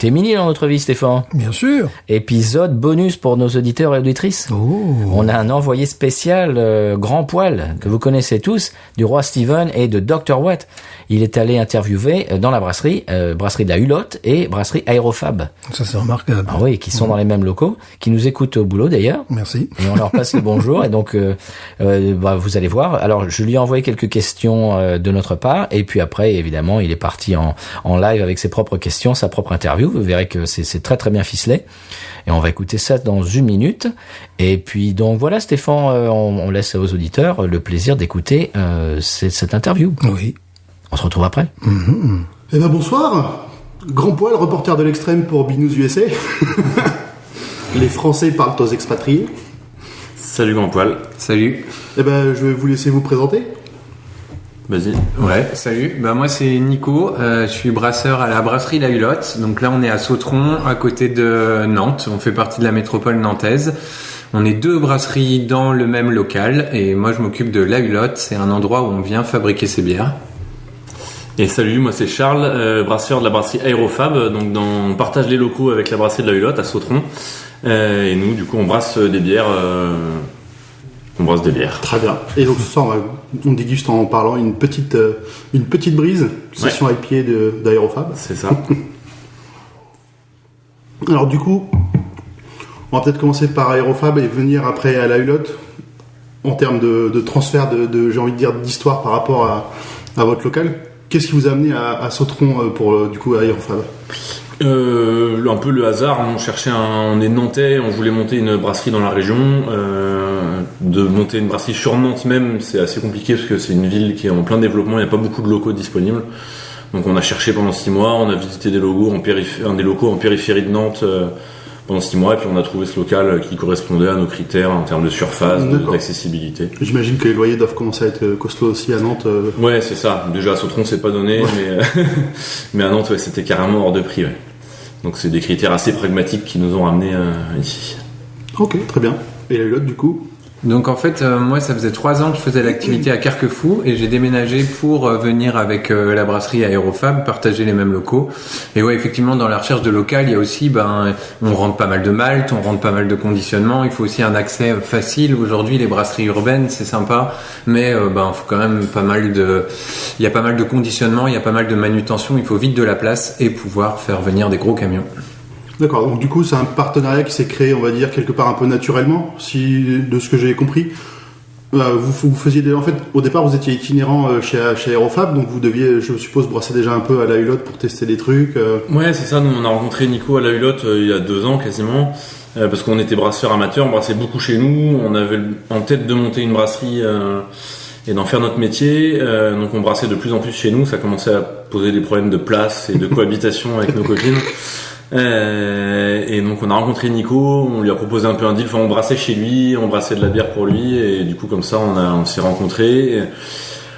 écouté Mini dans notre vie, Stéphane? Bien sûr. Épisode bonus pour nos auditeurs et auditrices. Oh. On a un envoyé spécial grand poil que vous connaissez tous, du roi Steven et de Dr Watt. Il est allé interviewer dans la brasserie de la Hulotte et brasserie Aérofab. Ça, c'est remarquable. Ah oui, qui sont dans les mêmes locaux, qui nous écoutent au boulot d'ailleurs. Merci. Et on leur passe le bonjour. Et donc, vous allez voir. Alors, je lui ai envoyé quelques questions de notre part. Et puis après, évidemment, il est parti en live avec ses propres questions, sa propre interview. Vous verrez que c'est très très bien ficelé. Et on va écouter ça dans 1 minute. Et puis, donc voilà, Stéphane, on laisse aux auditeurs le plaisir d'écouter cette interview. Oui. On se retrouve après. Mm-hmm. Eh ben bonsoir, Grand Poil, reporter de l'extrême pour Binous USA. Les Français parlent aux expatriés. Salut Grand Poil. Salut. Eh ben je vais vous laisser vous présenter. Vas-y. Ouais, salut. Bah moi c'est Nico, je suis brasseur à la brasserie La Hulotte. Donc là on est à Sautron, à côté de Nantes. On fait partie de la métropole nantaise. On est 2 brasseries dans le même local et moi je m'occupe de La Hulotte. C'est un endroit où on vient fabriquer ses bières. Et salut, moi c'est Charles, brasseur de la brasserie Aérofab. Donc on partage les locaux avec la brasserie de la Hulotte à Sautron. Et nous, du coup, on brasse des bières. Très bien. Et donc ce soir, on déguste en parlant une petite brise, session IPA d'Aérofab. C'est ça. Alors du coup, on va peut-être commencer par Aérofab et venir après à la Hulotte en termes de transfert j'ai envie de dire, d'histoire par rapport à votre local. Qu'est-ce qui vous a amené à Sautron pour du coup Aérofab? Un peu le hasard. On est nantais, on voulait monter une brasserie dans la région. De monter une brasserie sur Nantes même, c'est assez compliqué parce que c'est une ville qui est en plein développement. Il n'y a pas beaucoup de locaux disponibles. Donc on a cherché pendant 6 mois. On a visité des locaux en périphérie de Nantes pendant 6 mois, et puis on a trouvé ce local qui correspondait à nos critères en termes de surface, d'accessibilité. J'imagine que les loyers doivent commencer à être costauds aussi à Nantes. Ouais, c'est ça. Déjà à Sautron, c'est pas donné, mais à Nantes, ouais, c'était carrément hors de prix. Ouais. Donc c'est des critères assez pragmatiques qui nous ont ramenés ici. Ok, très bien. Et la Hulotte, du coup? Donc en fait, moi ça faisait 3 ans que je faisais l'activité à Carquefou et j'ai déménagé pour venir avec la brasserie Aérofab, partager les mêmes locaux. Et ouais, effectivement, dans la recherche de local, il y a aussi, on rentre pas mal de malt, on rentre pas mal de conditionnement. Il faut aussi un accès facile. Aujourd'hui, les brasseries urbaines, c'est sympa, mais faut quand même il y a pas mal de conditionnement, il y a pas mal de manutention. Il faut vite de la place et pouvoir faire venir des gros camions. D'accord, donc du coup c'est un partenariat qui s'est créé, on va dire, quelque part un peu naturellement, de ce que j'ai compris. Vous faisiez en fait, au départ vous étiez itinérant chez Aérofab, donc vous deviez, je suppose, brasser déjà un peu à la Hulotte pour tester des trucs. Ouais, c'est ça, nous on a rencontré Nico à la Hulotte il y a 2 ans quasiment, parce qu'on était brasseurs amateurs, on brassait beaucoup chez nous, on avait en tête de monter une brasserie et d'en faire notre métier, donc on brassait de plus en plus chez nous, ça commençait à poser des problèmes de place et de cohabitation avec nos copines. Et donc on a rencontré Nico, on lui a proposé un peu un deal, on brassait chez lui, on brassait de la bière pour lui, et du coup comme ça on s'est rencontrés,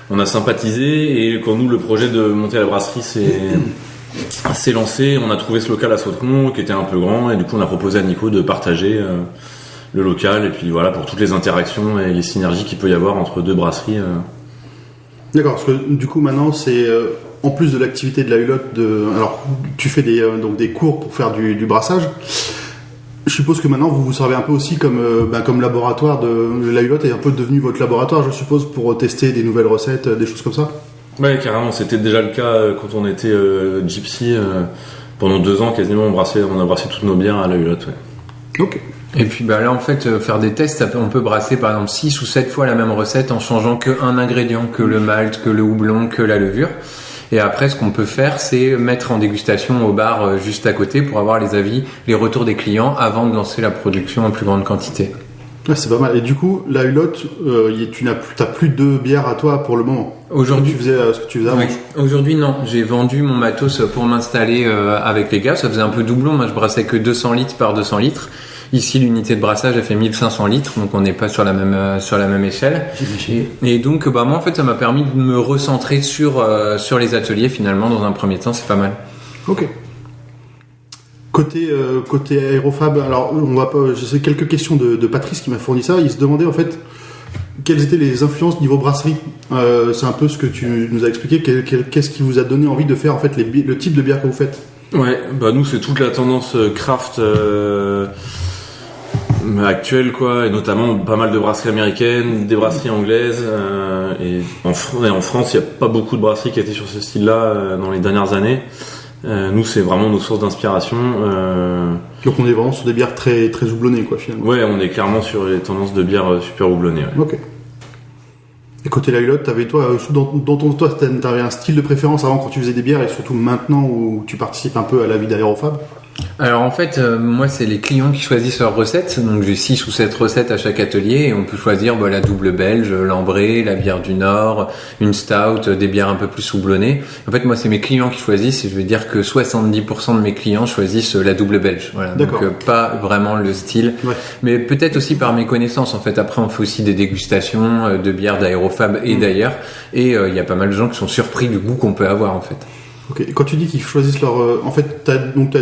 on a sympathisé, et quand nous le projet de monter la brasserie s'est lancé, on a trouvé ce local à Sautron qui était un peu grand, et du coup on a proposé à Nico de partager le local, et puis voilà, pour toutes les interactions et les synergies qu'il peut y avoir entre 2 brasseries. D'accord, parce que du coup maintenant c'est... En plus de l'activité de la Hulotte, alors tu fais des cours pour faire du brassage. Je suppose que maintenant vous vous servez un peu aussi comme laboratoire de la Hulotte est un peu devenu votre laboratoire, je suppose, pour tester des nouvelles recettes, des choses comme ça. Ouais, carrément. C'était déjà le cas quand on était Gypsy. Pendant 2 ans quasiment, on a brassé toutes nos bières à la Hulotte. Ouais. Ok. Et puis là en fait faire des tests, on peut brasser par exemple 6 ou 7 fois la même recette en changeant qu'un ingrédient, que le malt, que le houblon, que la levure. Et après, ce qu'on peut faire, c'est mettre en dégustation au bar juste à côté pour avoir les avis, les retours des clients avant de lancer la production en plus grande quantité. Ouais, c'est pas mal. Et du coup, la Hulotte, t'as plus de bières à toi pour le moment. Aujourd'hui, tu faisais ce que tu faisais avant. Oui. Aujourd'hui, non. J'ai vendu mon matos pour m'installer avec les gars. Ça faisait un peu doublon. Moi, je brassais que 200 litres par 200 litres. Ici, l'unité de brassage, elle fait 1500 litres, donc on n'est pas sur la même échelle. Et donc, moi, en fait, ça m'a permis de me recentrer sur les ateliers, finalement, dans un premier temps, c'est pas mal. Ok. Côté Aérofab, alors, je sais quelques questions de Patrice qui m'a fourni ça. Il se demandait, en fait, quelles étaient les influences niveau brasserie. C'est un peu ce que tu nous as expliqué. Qu'est-ce qui vous a donné envie de faire, en fait, le type de bière que vous faites? Ouais, bah nous c'est toute la tendance craft actuelle quoi, et notamment pas mal de brasseries américaines, des brasseries anglaises, et en France il n'y a pas beaucoup de brasseries qui étaient sur ce style-là dans les dernières années. Nous c'est vraiment nos sources d'inspiration. Donc on est vraiment sur des bières très très houblonnées quoi finalement. Ouais, on est clairement sur les tendances de bières super houblonnées. Ouais. Ok. Et côté la Hulotte, t'avais un style de préférence avant quand tu faisais des bières et surtout maintenant où tu participes un peu à la vie d'Aérofab? Alors en fait, moi c'est les clients qui choisissent leurs recettes, donc j'ai 6 ou 7 recettes à chaque atelier et on peut choisir la double belge, l'ambrée, la bière du Nord, une stout, des bières un peu plus houblonnées. En fait moi c'est mes clients qui choisissent et je vais dire que 70% de mes clients choisissent la double belge. Voilà, donc pas vraiment le style, mais peut-être aussi par mes connaissances en fait. Après on fait aussi des dégustations de bières d'Aérofab et d'ailleurs et il y a pas mal de gens qui sont surpris du goût qu'on peut avoir en fait. Ok. Et quand tu dis qu'ils choisissent leur, en fait,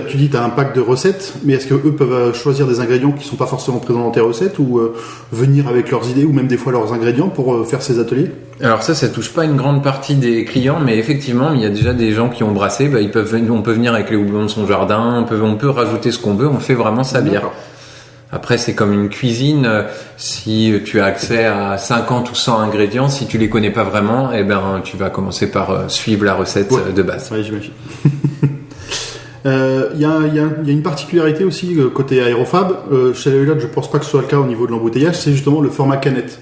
tu dis t'as un pack de recettes, mais est-ce que eux peuvent choisir des ingrédients qui sont pas forcément présents dans tes recettes ou venir avec leurs idées ou même des fois leurs ingrédients pour faire ces ateliers? Alors ça touche pas une grande partie des clients, mais effectivement, il y a déjà des gens qui ont brassé. On peut venir avec les houblons de son jardin, on peut rajouter ce qu'on veut. On fait vraiment sa bière. Après, c'est comme une cuisine. Si tu as accès à 50 ou 100 ingrédients, si tu les connais pas vraiment, tu vas commencer par suivre la recette de base. Oui, j'imagine. Il y a une particularité aussi côté Aérofab. Chez la Hulotte, je pense pas que ce soit le cas au niveau de l'embouteillage. C'est justement le format canette.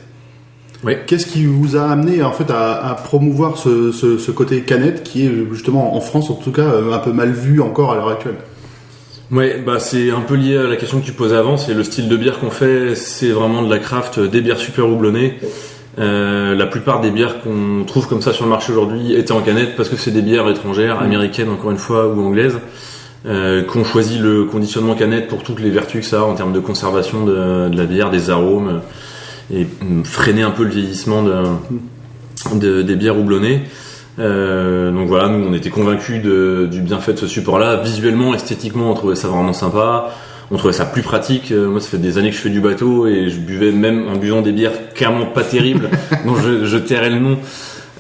Oui. Qu'est-ce qui vous a amené en fait à promouvoir ce côté canette qui est justement en France, en tout cas, un peu mal vu encore à l'heure actuelle? Ouais, bah c'est un peu lié à la question que tu posais avant, c'est le style de bière qu'on fait, c'est vraiment de la craft, des bières super houblonnées. La plupart des bières qu'on trouve comme ça sur le marché aujourd'hui étaient en canette parce que c'est des bières étrangères, américaines encore une fois ou anglaises, qu'on choisit le conditionnement canette pour toutes les vertus que ça a en termes de conservation de la bière, des arômes et freiner un peu le vieillissement des bières houblonnées. Donc voilà, nous on était convaincus du bienfait de ce support-là. Visuellement, esthétiquement, on trouvait ça vraiment sympa. On trouvait ça plus pratique. Moi, ça fait des années que je fais du bateau et je buvais même en buvant des bières clairement pas terribles, dont je tairais le nom,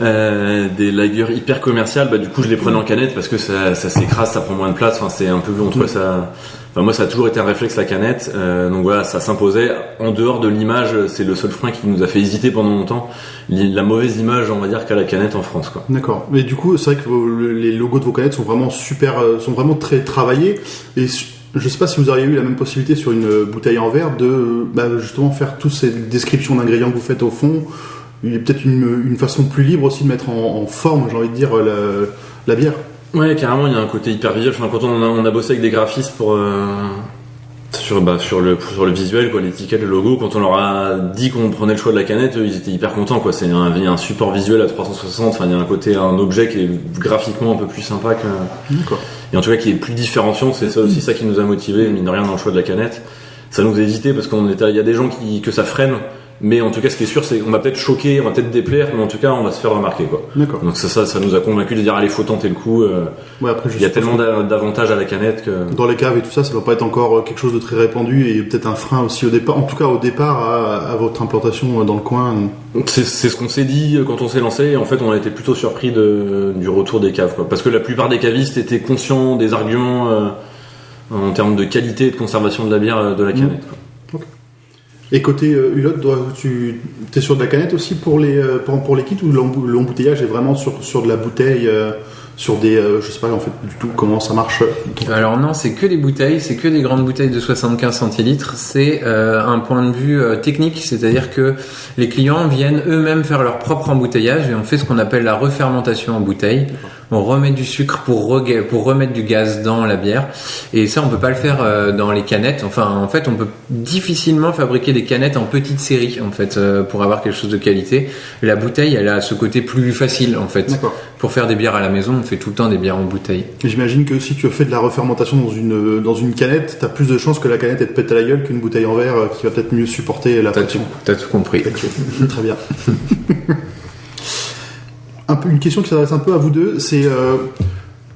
des lagers hyper commerciales. Bah du coup, je les prenais en canette parce que ça s'écrase, ça prend moins de place. Enfin, c'est un peu, on trouvait ça. Enfin, moi, ça a toujours été un réflexe la canette. Donc voilà, ça s'imposait. En dehors de l'image, c'est le seul frein qui nous a fait hésiter pendant longtemps. La mauvaise image, on va dire, qu'a la canette en France, quoi. D'accord. Mais du coup, c'est vrai que les logos de vos canettes sont vraiment sont vraiment très travaillés. Et je sais pas si vous auriez eu la même possibilité sur une bouteille en verre de justement faire toutes ces descriptions d'ingrédients que vous faites au fond. Il y a peut-être une façon plus libre aussi de mettre en forme, j'ai envie de dire, la bière. Ouais, carrément, il y a un côté hyper visuel. Enfin, quand on a bossé avec des graphistes sur le visuel, quoi, l'étiquette, le logo, quand on leur a dit qu'on prenait le choix de la canette, eux, ils étaient hyper contents, quoi. Il y a un support visuel à 360. Enfin, il y a un objet qui est graphiquement un peu plus sympa que. D'accord. Et en tout cas, qui est plus différenciant. C'est ça aussi, ça qui nous a motivés, mine de rien, dans le choix de la canette. Ça nous a hésité parce il y a des gens que ça freine. Mais en tout cas, ce qui est sûr, c'est qu'on va peut-être choquer, on va peut-être déplaire, mais en tout cas, on va se faire remarquer, quoi. D'accord. Donc ça nous a convaincus de dire, allez, faut tenter le coup. Après, il y a tellement d'avantages à la canette que. Dans les caves et tout ça, ça doit pas être encore quelque chose de très répandu et peut-être un frein aussi au départ. En tout cas, au départ, à votre implantation dans le coin. C'est ce qu'on s'est dit quand on s'est lancé. Et en fait, on a été plutôt surpris du retour des caves, quoi. Parce que la plupart des cavistes étaient conscients des arguments en termes de qualité et de conservation de la bière de la canette, quoi. Okay. Et côté Hulotte, tu es sur de la canette aussi pour les kits ou l'embouteillage est vraiment sur de la bouteille, sur des je sais pas en fait du tout comment ça marche? Alors non, c'est que des bouteilles, c'est que des grandes bouteilles de 75 centilitres. C'est un point de vue technique, c'est-à-dire que les clients viennent eux-mêmes faire leur propre embouteillage et on fait ce qu'on appelle la refermentation en bouteille. On remet du sucre pour remettre du gaz dans la bière et ça on peut pas le faire dans les canettes. Enfin en fait on peut difficilement fabriquer des canettes en petite série en fait pour avoir quelque chose de qualité. La bouteille elle a ce côté plus facile en fait. D'accord. Pour faire des bières à la maison on fait tout le temps des bières en bouteille. Et j'imagine que si tu fais de la refermentation dans une canette, t'as plus de chances que la canette elle te pète à la gueule qu'une bouteille en verre qui va peut-être mieux supporter la pression. T'as tout compris. Très bien. Une question qui s'adresse un peu à vous deux, c'est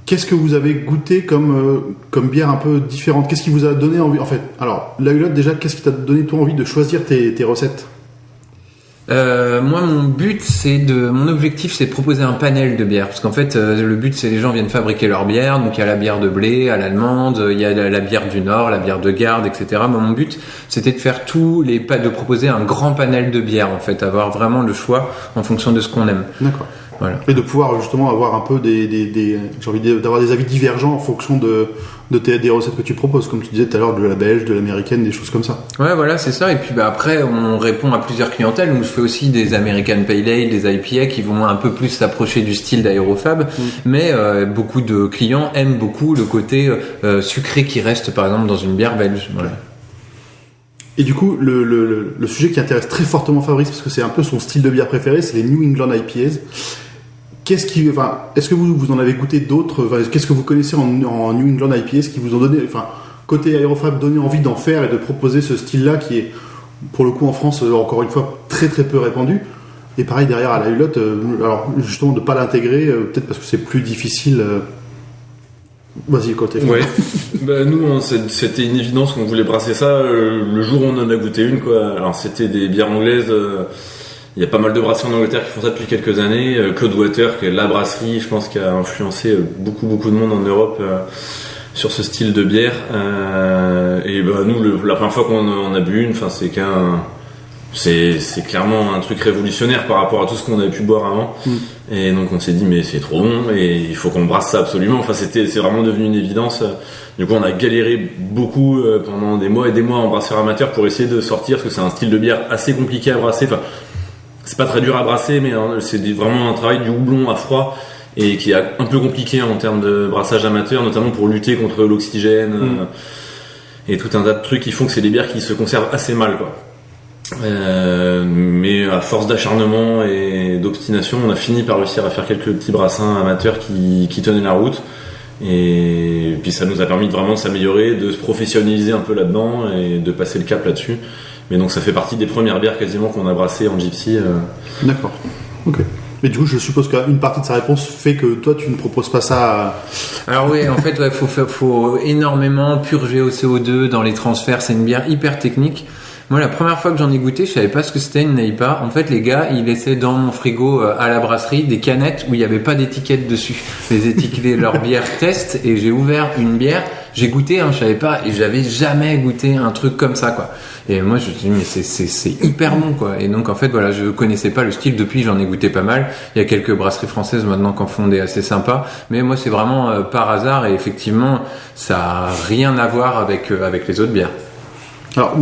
qu'est-ce que vous avez goûté comme bière un peu différente? Qu'est-ce qui vous a donné envie? En fait, alors, la Hulotte, déjà, qu'est-ce qui t'a donné toi envie de choisir tes recettes? Moi, mon objectif, c'est de proposer un panel de bières, parce qu'en fait, le but, c'est les gens viennent fabriquer leur bière. Donc, il y a la bière de blé à l'allemande, il y a la bière du Nord, la bière de garde, etc. Moi, mon but, c'était de faire de proposer un grand panel de bières, en fait, avoir vraiment le choix en fonction de ce qu'on aime. D'accord. Voilà. Et de pouvoir justement avoir un peu j'ai envie d'avoir des avis divergents en fonction des recettes que tu proposes, comme tu disais tout à l'heure, de la belge, de l'américaine, des choses comme ça. Ouais, voilà, c'est ça. Et puis après, on répond à plusieurs clientèles. Donc, je fais aussi des American Pale Ale, des IPA qui vont un peu plus s'approcher du style d'Aérofab. Mais beaucoup de clients aiment beaucoup le côté sucré qui reste, par exemple, dans une bière belge. Voilà. Et du coup, le sujet qui intéresse très fortement Fabrice, parce que c'est un peu son style de bière préféré, c'est les New England IPAs. Est-ce que vous en avez goûté d'autres? Qu'est-ce que vous connaissez en New England IPAs qui vous ont donné, côté Aérofab, donné envie d'en faire et de proposer ce style-là qui est, pour le coup, en France, encore une fois, très très peu répandu. Et pareil, derrière, à la Hulotte, alors justement, de pas l'intégrer, peut-être parce que c'est plus difficile. Vas-y, côté. Ouais. Nous, c'était une évidence qu'on voulait brasser ça le jour où on en a goûté une, quoi. Alors, c'était des bières anglaises. Il y a pas mal de brasseries en Angleterre qui font ça depuis quelques années. Cloudwater, qui est la brasserie, je pense, qui a influencé beaucoup de monde en Europe sur ce style de bière. Et nous, la première fois qu'on a bu une, c'est clairement un truc révolutionnaire par rapport à tout ce qu'on avait pu boire avant. Et donc on s'est dit mais c'est trop bon et il faut qu'on brasse ça absolument. C'est vraiment devenu une évidence. Du coup on a galéré beaucoup pendant des mois et des mois en brasseur amateur pour essayer de sortir, parce que c'est un style de bière assez compliqué à brasser. C'est pas très dur à brasser, mais c'est vraiment un travail du houblon à froid et qui est un peu compliqué en termes de brassage amateur, notamment pour lutter contre l'oxygène et tout un tas de trucs qui font que c'est des bières qui se conservent assez mal, quoi. Mais à force d'acharnement et d'obstination, on a fini par réussir à faire quelques petits brassins amateurs qui tenaient la route. Et puis ça nous a permis vraiment de s'améliorer, de se professionnaliser un peu là-dedans et de passer le cap là-dessus. Mais donc ça fait partie des premières bières quasiment qu'on a brassées en gypsy. D'accord. Ok. Mais du coup, je suppose qu'une partie de sa réponse fait que toi, tu ne proposes pas ça. Alors oui, en fait, faut énormément purger au CO2 dans les transferts. C'est une bière hyper technique. Moi, la première fois que j'en ai goûté, je savais pas ce que c'était une IPA. En fait, les gars, ils laissaient dans mon frigo à la brasserie des canettes où il y avait pas d'étiquette dessus. Les étiquetaient leur bière test, et j'ai ouvert une bière. J'ai goûté, je savais pas, et j'avais jamais goûté un truc comme ça, quoi. Et moi, je me suis dit, mais c'est hyper bon, quoi. Et donc, en fait, voilà, je connaissais pas le style. Depuis, j'en ai goûté pas mal. Il y a quelques brasseries françaises maintenant qui en font des assez sympas. Mais moi, c'est vraiment par hasard, et effectivement, ça a rien à voir avec les autres bières. Alors,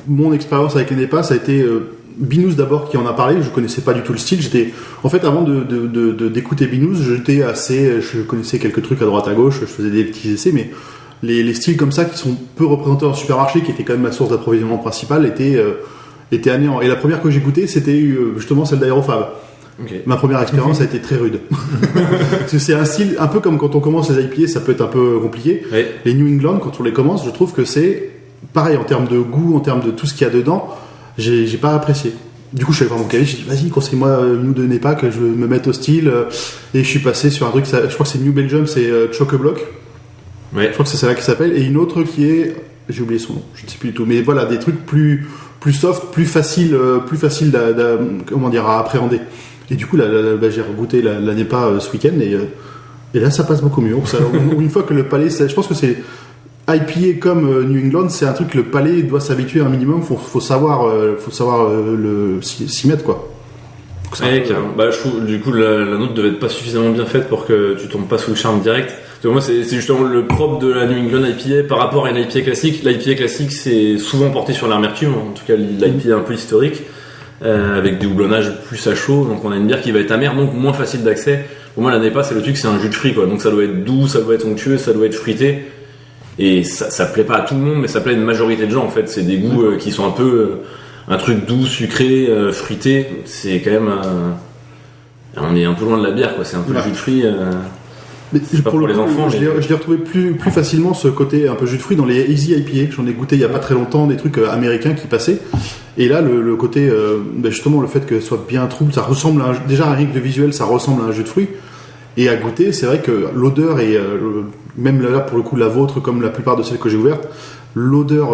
mon expérience avec les NEPA, ça a été Binous d'abord qui en a parlé. Je connaissais pas du tout le style. En fait, avant d'écouter Binous, je connaissais quelques trucs à droite à gauche. Je faisais des petits essais, mais les styles comme ça qui sont peu représentés en supermarché, qui étaient quand même ma source d'approvisionnement principale, étaient à néant. Et la première que j'ai goûtée, c'était justement celle d'Aérofab. Okay. Ma première expérience a été très rude. Parce que c'est un style, un peu comme quand on commence les IPA, ça peut être un peu compliqué. Ouais. Les New England, quand on les commence, je trouve que c'est pareil en termes de goût, en termes de tout ce qu'il y a dedans, j'ai pas apprécié. Du coup, je suis allé voir mon cahier, j'ai dit vas-y, conseille-moi une ou deux NEPA que je me mette au style. Et je suis passé sur un truc, je crois que c'est New Belgium, c'est Choc-a-Block. Ouais. Je crois que c'est celle-là qui s'appelle. Et une autre qui est, j'ai oublié son nom, je ne sais plus du tout. Mais voilà, des trucs plus soft, plus facile à appréhender. Et du coup, j'ai goûté la NEPA ce week-end et là, ça passe beaucoup mieux. Une fois que le palais, je pense que c'est IPA comme New England, c'est un truc que le palais doit s'habituer un minimum. Faut savoir s'y mettre, quoi. Ouais, je trouve, du coup, la nôtre devait être pas suffisamment bien faite pour que tu tombes pas sous le charme direct. Donc moi, c'est justement le propre de la New England IPA par rapport à une IPA classique. L'IPA classique, c'est souvent porté sur l'amertume, en tout cas l'IPA un peu historique, avec des houblonnages plus à chaud. Donc on a une bière qui va être amère, donc moins facile d'accès. Pour moi, la NEPA, c'est le truc, c'est un jus de fruits, quoi. Donc ça doit être doux, ça doit être onctueux, ça doit être fruité. Et ça plaît pas à tout le monde, mais ça plaît à une majorité de gens, en fait. C'est des goûts qui sont un peu un truc doux, sucré, fruité. C'est quand même on est un peu loin de la bière, quoi. C'est un peu le jus de fruits. Mais pour les enfants, je l'ai retrouvé plus facilement, ce côté un peu jus de fruits, dans les Easy IPA. J'en ai goûté il y a pas très longtemps, des trucs américains qui passaient. Et là, le côté, justement, le fait que ce soit bien trouble, ça ressemble déjà à un rythme de visuel, ça ressemble à un jus de fruits. Et à goûter, c'est vrai que l'odeur et même là pour le coup la vôtre, comme la plupart de celles que j'ai ouvertes, l'odeur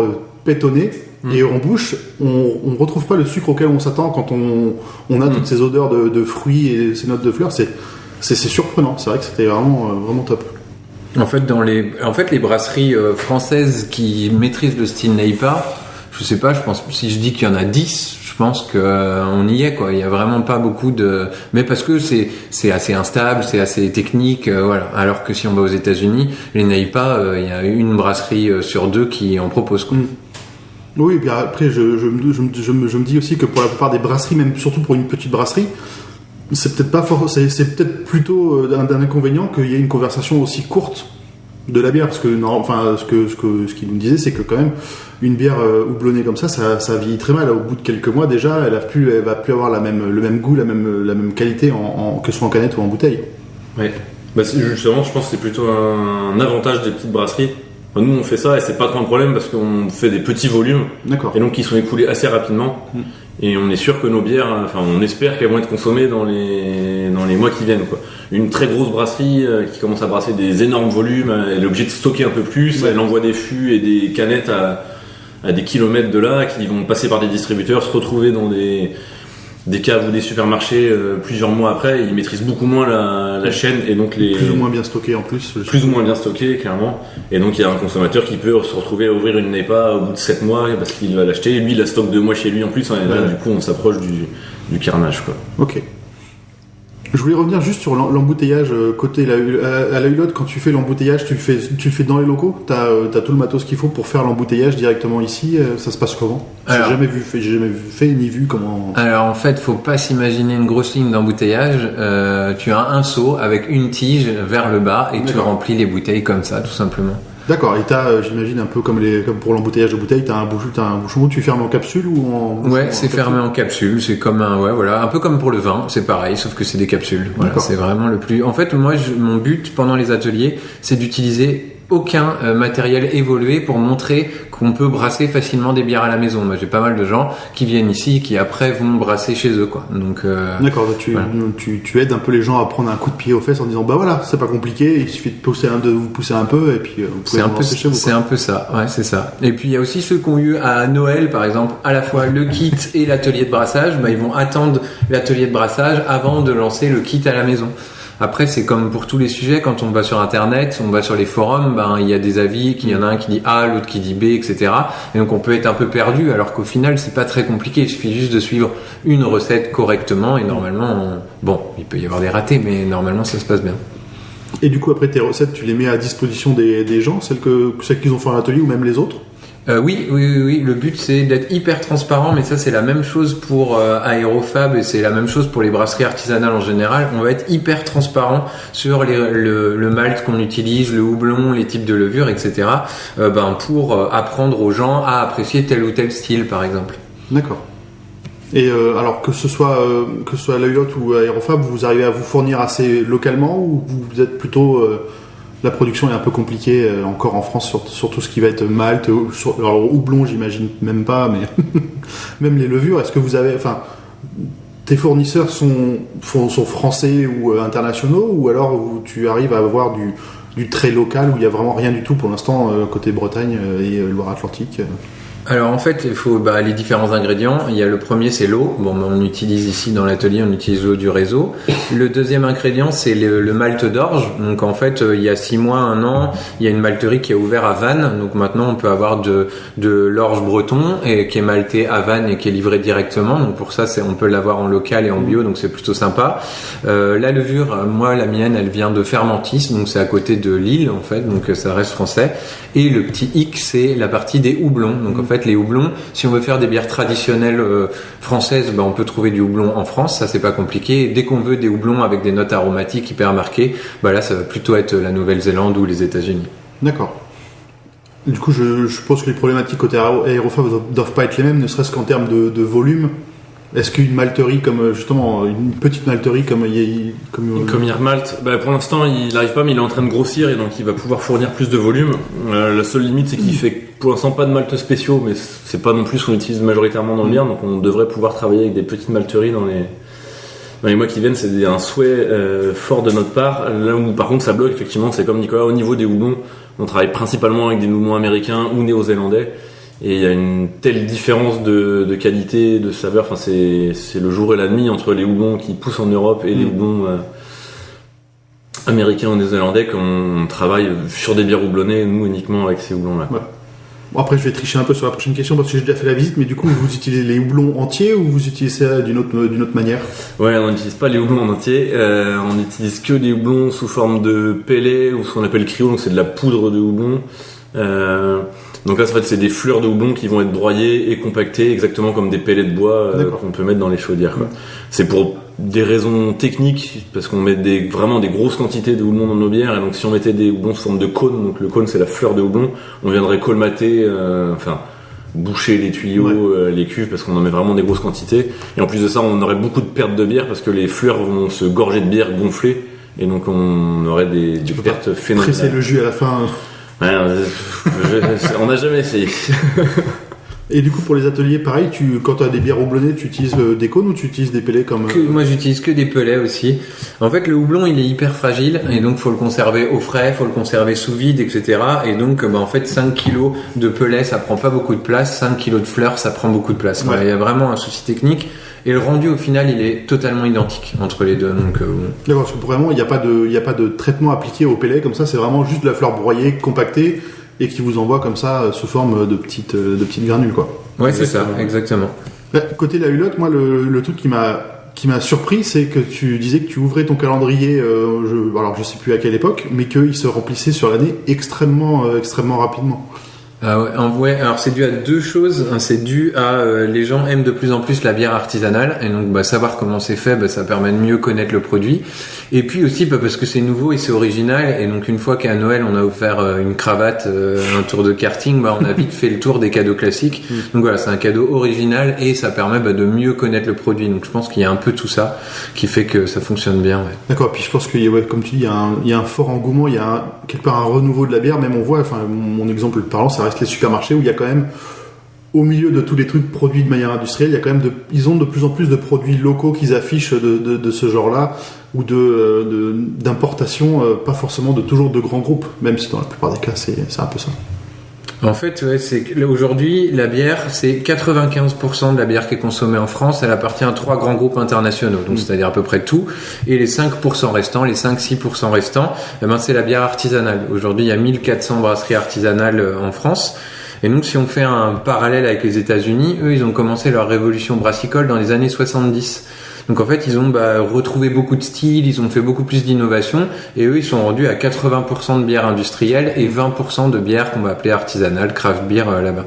pétonnée. Et en bouche, on retrouve pas le sucre auquel on s'attend quand on a toutes ces odeurs de fruits et ces notes de fleurs. C'est surprenant. C'est vrai que c'était vraiment top. En fait, les brasseries françaises qui maîtrisent le style NEIPA, je sais pas, je pense, si je dis qu'il y en a 10, je pense qu'on y est, quoi. Il y a vraiment pas beaucoup mais parce que c'est assez instable, c'est assez technique, voilà. Alors que si on va aux États-Unis, les NEIPA, il y a une brasserie sur 2 qui en propose, quoi. Oui, et puis après, je me dis aussi que pour la plupart des brasseries, même surtout pour une petite brasserie, c'est peut-être plutôt d'un inconvénient qu'il y ait une conversation aussi courte de la bière, parce que ce qu'il nous disait, c'est que quand même une bière houblonnée comme ça vieillit très mal. Au bout de quelques mois déjà, elle va plus avoir le même goût, la même qualité que ce soit en canette ou en bouteille. Ouais. Justement, je pense que c'est plutôt un avantage des petites brasseries. Nous, on fait ça et c'est pas trop un problème parce qu'on fait des petits volumes. D'accord. Et donc ils sont écoulés assez rapidement. Et on est sûr que nos bières, on espère qu'elles vont être consommées dans les mois qui viennent, quoi. Une très grosse brasserie qui commence à brasser des énormes volumes, elle est obligée de stocker un peu plus. Ouais. Elle envoie des fûts et des canettes à des kilomètres de là, qui vont passer par des distributeurs, se retrouver dans des caves ou des supermarchés plusieurs mois après. Ils maîtrisent beaucoup moins la chaîne et donc plus ou moins bien stocké en plus. Plus ou moins bien stocké, clairement. Et donc il y a un consommateur qui peut se retrouver à ouvrir une NEIPA au bout de 7 mois parce qu'il va l'acheter. Lui, il la stocke 2 mois chez lui en plus. Là, du coup, on s'approche du carnage, quoi. Ok. Je voulais revenir juste sur l'embouteillage côté à la Hulotte. Quand tu fais l'embouteillage, tu le fais dans les locaux. T'as tout le matos qu'il faut pour faire l'embouteillage directement ici. Ça se passe comment? J'ai jamais fait ni vu comment. Alors en fait, faut pas s'imaginer une grosse ligne d'embouteillage. Tu as un seau avec une tige vers le bas et tu remplis les bouteilles comme ça, tout simplement. D'accord, et j'imagine un peu comme pour l'embouteillage de bouteilles, t'as un bouchon où tu fermes en capsule ou en... Ouais, c'est fermé en capsule, c'est comme un peu comme pour le vin, c'est pareil, sauf que c'est des capsules. Voilà, c'est vraiment le plus... En fait, moi, mon but pendant les ateliers, c'est d'utiliser aucun matériel évolué pour montrer qu'on peut brasser facilement des bières à la maison. Moi, j'ai pas mal de gens qui viennent ici, qui après vont brasser chez eux, quoi. Donc, d'accord, tu aides un peu les gens à prendre un coup de pied aux fesses en disant, bah voilà, c'est pas compliqué, il suffit de vous pousser un peu et puis vous pouvez brasser chez vous. C'est un peu ça, ouais, c'est ça. Et puis il y a aussi ceux qui ont eu à Noël, par exemple, à la fois le kit et l'atelier de brassage. Bah, ils vont attendre l'atelier de brassage avant de lancer le kit à la maison. Après, c'est comme pour tous les sujets, quand on va sur Internet, on va sur les forums, il y a des avis, il y en a un qui dit A, l'autre qui dit B, etc. Et donc on peut être un peu perdu, alors qu'au final, c'est pas très compliqué. Il suffit juste de suivre une recette correctement et normalement, il peut y avoir des ratés, mais normalement, ça se passe bien. Et du coup, après tes recettes, tu les mets à disposition des gens, celles qu'ils ont fait en atelier ou même les autres? Oui. Le but, c'est d'être hyper transparent, mais ça, c'est la même chose pour Aérofab et c'est la même chose pour les brasseries artisanales en général. On va être hyper transparent sur le malt qu'on utilise, le houblon, les types de levure, etc. Pour apprendre aux gens à apprécier tel ou tel style, par exemple. D'accord. Et alors que ce soit à la Hulotte ou à Aérofab, vous arrivez à vous fournir assez localement ou vous êtes plutôt la production est un peu compliquée encore en France sur tout ce qui va être malt, alors houblon j'imagine même pas, mais même les levures. Est-ce que vous avez, tes fournisseurs sont français ou internationaux, ou alors tu arrives à avoir du très local où il y a vraiment rien du tout pour l'instant côté Bretagne et Loire-Atlantique? Alors en fait, il faut les différents ingrédients. Il y a le premier, c'est l'eau. On utilise ici dans l'atelier, on utilise l'eau du réseau. Le deuxième ingrédient, c'est le malt d'orge. Donc en fait, il y a 6 mois, 1 an, il y a une malterie qui a ouvert à Vannes. Donc maintenant, on peut avoir de l'orge breton et qui est malté à Vannes et qui est livré directement. Donc pour ça, on peut l'avoir en local et en bio. Donc c'est plutôt sympa. La levure, moi, la mienne, elle vient de Fermentis. Donc c'est à côté de Lille en fait. Donc ça reste français. Et le petit hic, c'est la partie des houblons. Donc en fait, les houblons, si on veut faire des bières traditionnelles françaises, on peut trouver du houblon en France, ça c'est pas compliqué. Et dès qu'on veut des houblons avec des notes aromatiques hyper marquées, là ça va plutôt être la Nouvelle-Zélande ou les États-Unis. D'accord. Du coup, je suppose que les problématiques côté Aérofab doivent pas être les mêmes, ne serait-ce qu'en termes de volume. Est-ce qu'une malterie comme justement une petite malterie comme Irmalt, pour l'instant il n'arrive pas, mais il est en train de grossir et donc il va pouvoir fournir plus de volume. La seule limite, c'est qu'il fait pour l'instant pas de malt spéciaux, mais c'est pas non plus ce qu'on utilise majoritairement dans le bière, donc on devrait pouvoir travailler avec des petites malteries Dans les mois qui viennent, c'est un souhait fort de notre part. Là où par contre ça bloque, effectivement, c'est comme Nicolas, au niveau des houblons, on travaille principalement avec des houblons américains ou néo-zélandais. Et il y a une telle différence de qualité, de saveur, enfin c'est le jour et la nuit entre les houblons qui poussent en Europe et les houblons américains ou néo-zélandais, qu'on travaille sur des bières houblonnées, nous uniquement avec ces houblons-là. Ouais. Bon, après je vais tricher un peu sur la prochaine question parce que j'ai déjà fait la visite, mais du coup vous utilisez les houblons entiers ou vous utilisez ça d'une autre manière? Ouais, on n'utilise pas les houblons en entier, on n'utilise que des houblons sous forme de pellets ou ce qu'on appelle cryo, donc c'est de la poudre de houblon. Donc là, en fait, c'est des fleurs de houblon qui vont être broyées et compactées exactement comme des pellets de bois qu'on peut mettre dans les chaudières, quoi. C'est pour des raisons techniques, parce qu'on met vraiment des grosses quantités de houblon dans nos bières, et donc si on mettait des houblons sous forme de cône, donc le cône c'est la fleur de houblon, on viendrait colmater, boucher les tuyaux, les cuves, parce qu'on en met vraiment des grosses quantités, et en plus de ça, on aurait beaucoup de pertes de bière, parce que les fleurs vont se gorger de bière gonflée, et donc on aurait des pertes phénoménales. Presser le jus à la fin. Ouais, on n'a jamais essayé. Et du coup, pour les ateliers, pareil, quand tu as des bières houblonnées, tu utilises des cônes ou tu utilises des pellets comme... Moi, j'utilise que des pellets aussi. En fait, le houblon, il est hyper fragile et donc faut le conserver au frais, faut le conserver sous vide, etc. Et donc, en fait, 5 kilos de pellets, ça prend pas beaucoup de place. 5 kilos de fleurs, ça prend beaucoup de place. Ouais. Il y a vraiment un souci technique. Et le rendu, au final, il est totalement identique entre les deux. Donc, D'accord, parce que vraiment, il n'y a pas de traitement appliqué au pellet comme ça. C'est vraiment juste de la fleur broyée, compactée, et qui vous envoie comme ça sous forme de petites granules, quoi. Ouais, c'est ça, exactement. Côté la Hulotte, moi, le truc qui m'a surpris, c'est que tu disais que tu ouvrais ton calendrier, alors je sais plus à quelle époque, mais qu'il se remplissait sur l'année extrêmement rapidement. Ah ouais, alors c'est dû à deux choses. C'est dû à les gens aiment de plus en plus la bière artisanale, et donc savoir comment c'est fait, ça permet de mieux connaître le produit. Et puis aussi parce que c'est nouveau et c'est original, et donc une fois qu'à Noël on a offert une cravate, un tour de karting, on a vite fait le tour des cadeaux classiques. Donc voilà, c'est un cadeau original et ça permet de mieux connaître le produit. Donc je pense qu'il y a un peu tout ça qui fait que ça fonctionne bien. Ouais. D'accord, puis je pense qu'il y a, comme tu dis, il y a un fort engouement, il y a quelque part un renouveau de la bière. Même on voit, mon exemple parlant, ça reste les supermarchés où il y a quand même, au milieu de tous les trucs produits de manière industrielle, il y a quand même ils ont de plus en plus de produits locaux qu'ils affichent de ce genre-là, ou d'importation, pas forcément toujours de grands groupes, même si dans la plupart des cas c'est un peu ça. En fait, aujourd'hui, la bière, c'est 95% de la bière qui est consommée en France, elle appartient à 3 grands groupes internationaux, donc c'est-à-dire à peu près tout. Et les 5% restants, les 5-6% restants, c'est la bière artisanale. Aujourd'hui, il y a 1400 brasseries artisanales en France. Et donc, si on fait un parallèle avec les États-Unis, eux, ils ont commencé leur révolution brassicole dans les années 70. Donc en fait, ils ont retrouvé beaucoup de styles, ils ont fait beaucoup plus d'innovation, et eux, ils sont rendus à 80% de bière industrielle et 20% de bière qu'on va appeler artisanale, craft beer là-bas.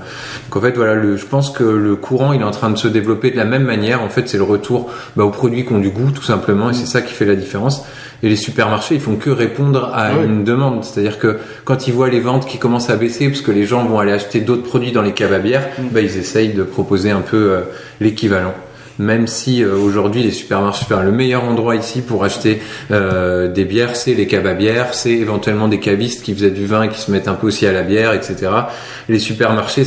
Donc en fait, voilà, je pense que le courant, il est en train de se développer de la même manière. En fait, c'est le retour aux produits qui ont du goût, tout simplement, et c'est ça qui fait la différence. Et les supermarchés, ils font que répondre à une demande. C'est-à-dire que quand ils voient les ventes qui commencent à baisser, parce que les gens vont aller acheter d'autres produits dans les caves à bière, ils essayent de proposer un peu l'équivalent. Même si aujourd'hui les supermarchés, le meilleur endroit ici pour acheter des bières, c'est les caves à bière, c'est éventuellement des cavistes qui faisaient du vin et qui se mettent un peu aussi à la bière, etc. Les supermarchés,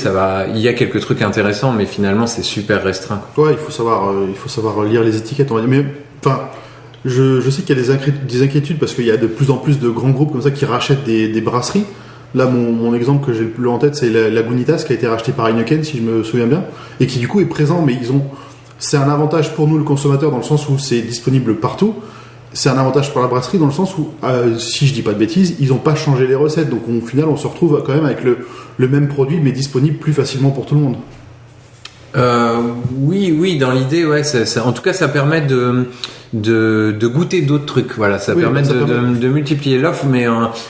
il y a quelques trucs intéressants, mais finalement c'est super restreint. Ouais, il faut savoir lire les étiquettes. Mais je sais qu'il y a des inquiétudes parce qu'il y a de plus en plus de grands groupes comme ça qui rachètent des brasseries. Là, mon exemple que j'ai le plus en tête, c'est la Lagunitas qui a été racheté par Heineken, si je me souviens bien, et qui du coup est présent, mais c'est un avantage pour nous, le consommateur, dans le sens où c'est disponible partout. C'est un avantage pour la brasserie dans le sens où, si je dis pas de bêtises, ils n'ont pas changé les recettes. Donc au final, on se retrouve quand même avec le même produit, mais disponible plus facilement pour tout le monde. Oui, dans l'idée, ouais. En tout cas, ça permet de goûter d'autres trucs. Voilà, ça permet de multiplier l'offre,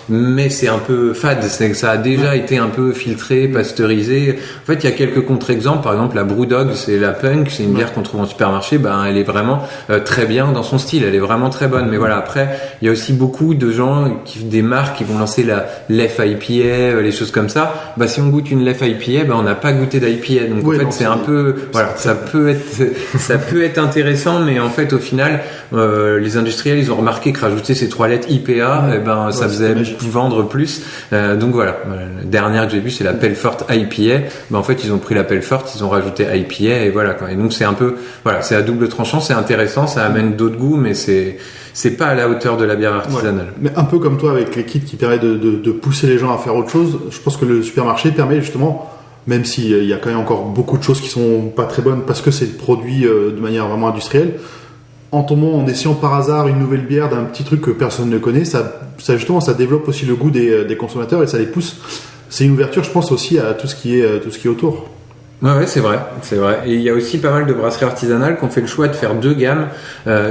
mais c'est un peu fade. C'est que ça a déjà été un peu filtré, pasteurisé. En fait, il y a quelques contre-exemples. Par exemple, la Brewdog, c'est la Punk, c'est une bière qu'on trouve en supermarché. Elle est vraiment très bien dans son style. Elle est vraiment très bonne. Mais voilà, après, il y a aussi beaucoup de gens des marques qui vont lancer la Lef IPA, les choses comme ça. Si on goûte une Lef IPA, on n'a pas goûté d'IPA. Donc en fait, c'est un peu, voilà, ça peut être intéressant, mais en fait, au final, les industriels, ils ont remarqué que rajouter ces 3 lettres IPA, ça faisait vendre plus. Donc voilà, la dernière que j'ai vue, c'est la Pelfort IPA. En fait, ils ont pris la Pelfort, ils ont rajouté IPA et voilà quoi. Et donc c'est un peu, voilà, c'est à double tranchant, c'est intéressant, ça amène d'autres goûts, mais c'est pas à la hauteur de la bière artisanale. Mais un peu comme toi avec les kits qui permettent de pousser les gens à faire autre chose, je pense que le supermarché permet justement, même s'il y a quand même encore beaucoup de choses qui sont pas très bonnes parce que c'est produit de manière vraiment industrielle, en tombant, en essayant par hasard une nouvelle bière d'un petit truc que personne ne connaît, ça justement ça développe aussi le goût des consommateurs et ça les pousse. C'est une ouverture, je pense, aussi à tout ce qui est autour. Ouais, c'est vrai. Et il y a aussi pas mal de brasseries artisanales qui ont fait le choix de faire 2 gammes.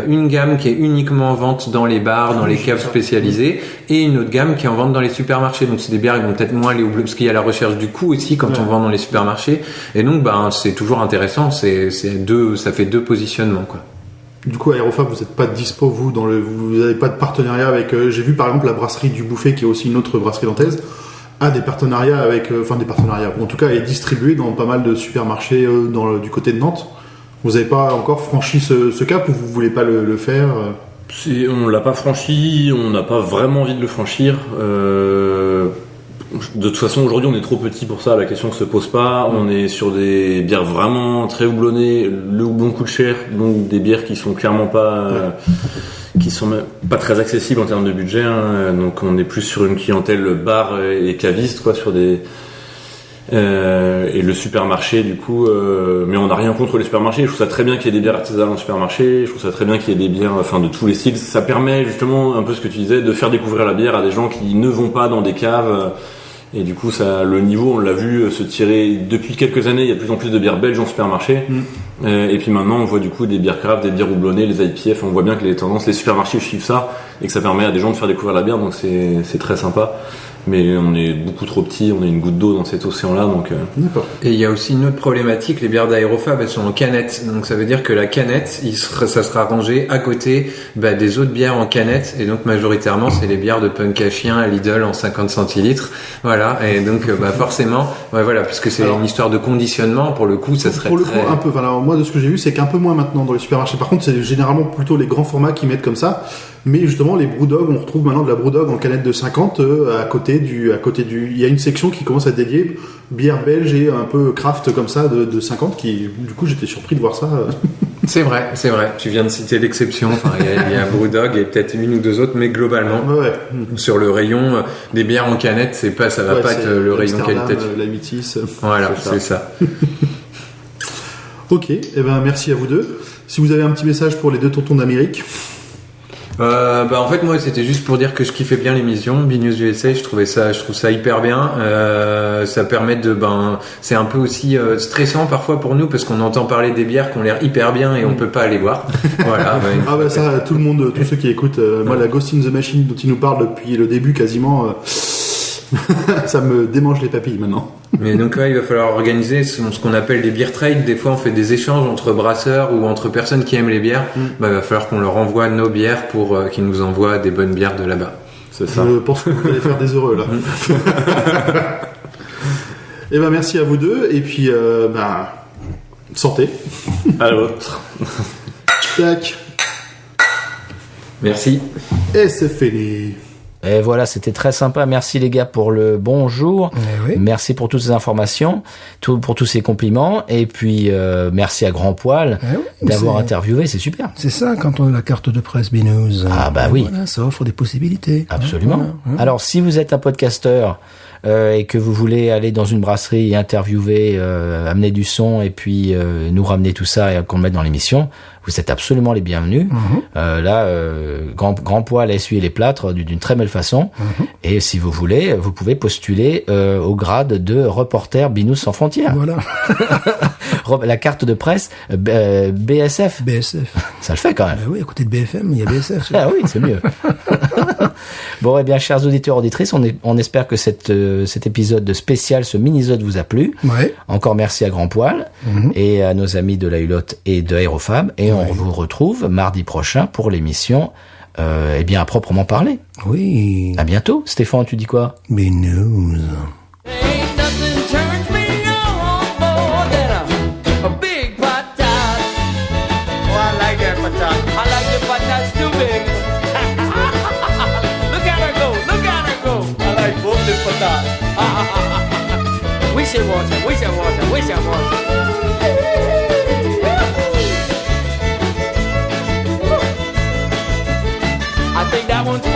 Une gamme qui est uniquement en vente dans les bars, dans les caves spécialisées, et une autre gamme qui est en vente dans les supermarchés. Donc c'est des bières qui vont peut-être moins aller au bleu, parce qu'il y a la recherche du coût aussi quand on vend dans les supermarchés. Et donc, c'est toujours intéressant. Ça fait 2 positionnements, quoi. Du coup, à Aérofab, vous n'êtes pas dispo, vous n'avez pas de partenariat avec... j'ai vu par exemple la brasserie du Bouffet, qui est aussi une autre brasserie nantaise, a des partenariats avec... des partenariats, en tout cas, est distribué dans pas mal de supermarchés du côté de Nantes. Vous n'avez pas encore franchi ce cap ou vous ne voulez pas le faire On l'a pas franchi, on n'a pas vraiment envie de le franchir. De toute façon, aujourd'hui, on est trop petit pour ça, la question ne se pose pas. On est sur des bières vraiment très houblonnées, le houblon coûte cher, donc des bières qui sont clairement pas... qui sont pas très accessibles en termes de budget, hein. Donc on est plus sur une clientèle bar et caviste, quoi, sur des et le supermarché du coup, mais on n'a rien contre les supermarchés. Je trouve ça très bien qu'il y ait des bières artisanales en supermarché, je trouve ça très bien qu'il y ait des bières de tous les styles. Ça permet justement un peu ce que tu disais, de faire découvrir la bière à des gens qui ne vont pas dans des caves. Et du coup, le niveau, on l'a vu se tirer depuis quelques années. Il y a de plus en plus de bières belges en supermarché. Et puis maintenant, on voit du coup des bières craft, des bières houblonnées, les IPF. On voit bien que les supermarchés suivent ça et que ça permet à des gens de faire découvrir la bière. Donc c'est très sympa. Mais on est beaucoup trop petit, on est une goutte d'eau dans cet océan-là, donc. D'accord. Et il y a aussi une autre problématique, les bières d'Aérofab, elles sont en canette, donc ça veut dire que la canette, ça sera rangé à côté des autres bières en canette, et donc majoritairement c'est les bières de Punk à Chien à Lidl en 50 centilitres, voilà, et donc forcément, voilà, puisque c'est une histoire de conditionnement, pour le coup, ça serait pour le coup un peu. Alors moi de ce que j'ai vu, c'est qu'un peu moins maintenant dans les supermarchés. Par contre, c'est généralement plutôt les grands formats qui mettent comme ça. Mais justement, les Brewdog, on retrouve maintenant de la Brewdog en canette de 50 à côté du. Il y a une section qui commence à dédier bière belge et un peu craft comme ça de 50 qui, du coup, j'étais surpris de voir ça. C'est vrai. Tu viens de citer l'exception. Il y a Brewdog et peut-être une ou deux autres, mais globalement, sur le rayon des bières en canette, ça va pas être le rayon qualitatif. La Métis. Voilà, c'est ça. Ok, merci à vous deux. Si vous avez un petit message pour les deux tontons d'Amérique. En fait moi c'était juste pour dire que je kiffais bien l'émission B-News USA, je trouve ça hyper bien, ça permet c'est un peu aussi stressant parfois pour nous parce qu'on entend parler des bières qui ont l'air hyper bien et on peut pas aller voir. Voilà. Ça tout le monde, tous ceux qui écoutent, moi la Ghost in the Machine dont il nous parle depuis le début quasiment, ça me démange les papilles maintenant. Mais donc il va falloir organiser ce qu'on appelle des beer trades. Des fois on fait des échanges entre brasseurs ou entre personnes qui aiment les bières. Il va falloir qu'on leur envoie nos bières pour qu'ils nous envoient des bonnes bières de là-bas. C'est ça. Je pense que vous allez faire des heureux là. Merci à vous deux et puis santé. À l'autre. Tac. Merci. Et c'est fini. Et voilà, c'était très sympa. Merci les gars pour le bonjour. Oui. Merci pour toutes ces informations, pour tous ces compliments. Et puis, merci à Grand Poil d'avoir interviewé. C'est super. C'est ça, quand on a la carte de presse B-News. Oui. Voilà, ça offre des possibilités. Absolument. Alors, si vous êtes un podcasteur et que vous voulez aller dans une brasserie et interviewer, amener du son et puis nous ramener tout ça et qu'on le mette dans l'émission, vous êtes absolument les bienvenus. Grand Poil a essuyé les plâtres d'une très belle façon. Et si vous voulez, vous pouvez postuler au grade de reporter B-News sans frontières. Voilà. La carte de presse BSF. BSF. Ça le fait quand même. Oui, à côté de BFM, il y a BSF. Ah oui, c'est mieux. Bon, chers auditeurs, auditrices, on espère que cet épisode spécial, ce mini-zode vous a plu. Ouais. Encore merci à Grand Poil et à nos amis de la Hulotte et de Aérofab. Et on vous retrouve mardi prochain pour l'émission, à proprement parler. Oui. À bientôt. Stéphane, tu dis quoi? B-News. Ain't nothing turns me on more than a big patat. Oh, I like that patat. I like the patat. thought. Wish it water, wish it water, wish it water. I think that one's